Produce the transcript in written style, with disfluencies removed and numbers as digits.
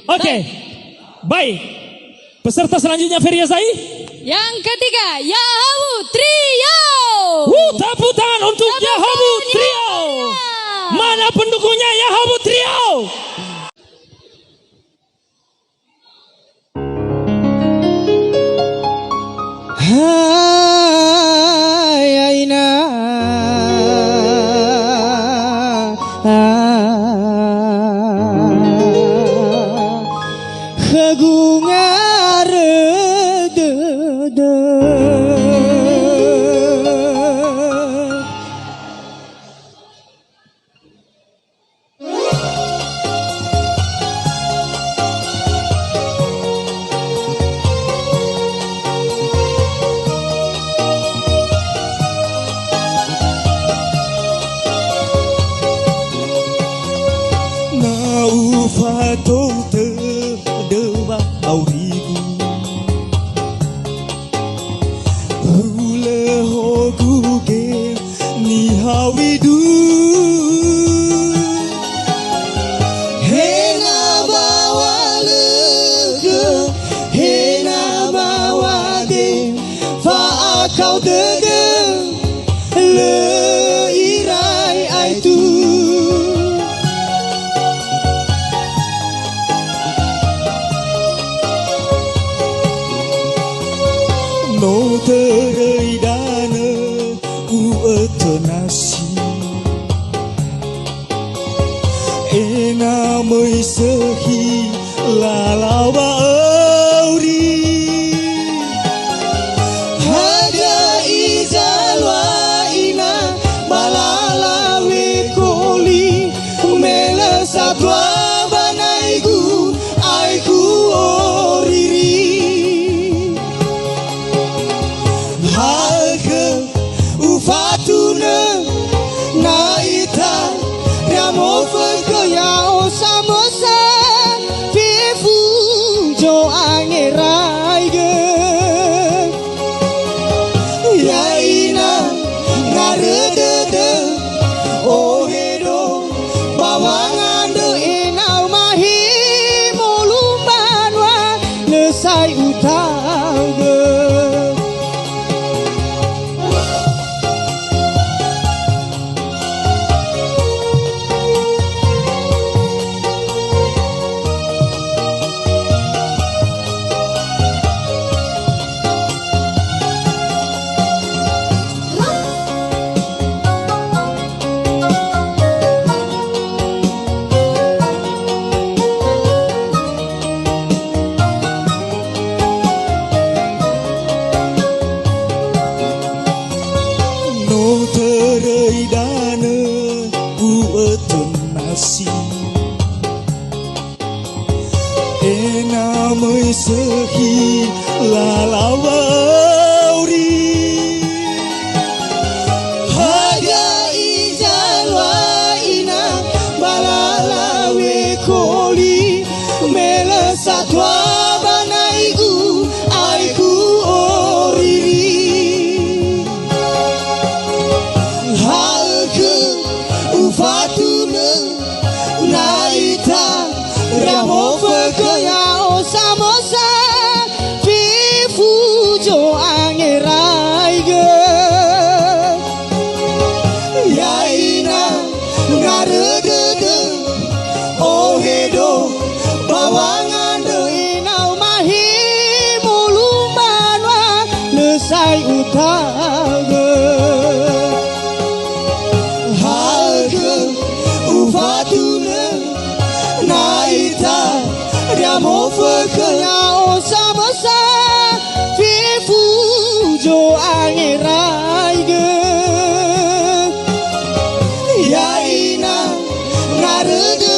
Oke. Baik. Peserta selanjutnya Feria Zai. Yang ketiga, Yahawu Trio. Tepuk tangan untuk Yahawu Trio. Mana pendukungnya Yahawu Trio? Hai Aina, Kegungar dede. Fatong terdewa aurigu Hule hogu ge ni hawidu Hena bawa lega, hena bawa de, fa kau dede le irai aitu. No terai dana u etanasi Ena mới sehi lalawa auri Haga izalwa ina balala wekoli mela satwa banaigu aiku oriri Halke ufatuna naita Ramo fengke yao samosa Pifu jo angerai ge Yaina ngaredede Ohedo bawangan de enau mahi Molumbanwa lesai utangge No terai dana u etanasi Ena mới sehi lalawa auri Haga izalwa ina balala wekoli mela satwa banaigu aiku oriri Halke ufatuna naita ramo feke yao samosa Fifu jo angerai ge Yaina ngaredede Ohedo bawangan de inau mahi Molumbanwa lesai utage Halke ufatuna naita Ramo feke yao samosa Fifu jo angerai ge Yaina ngaredede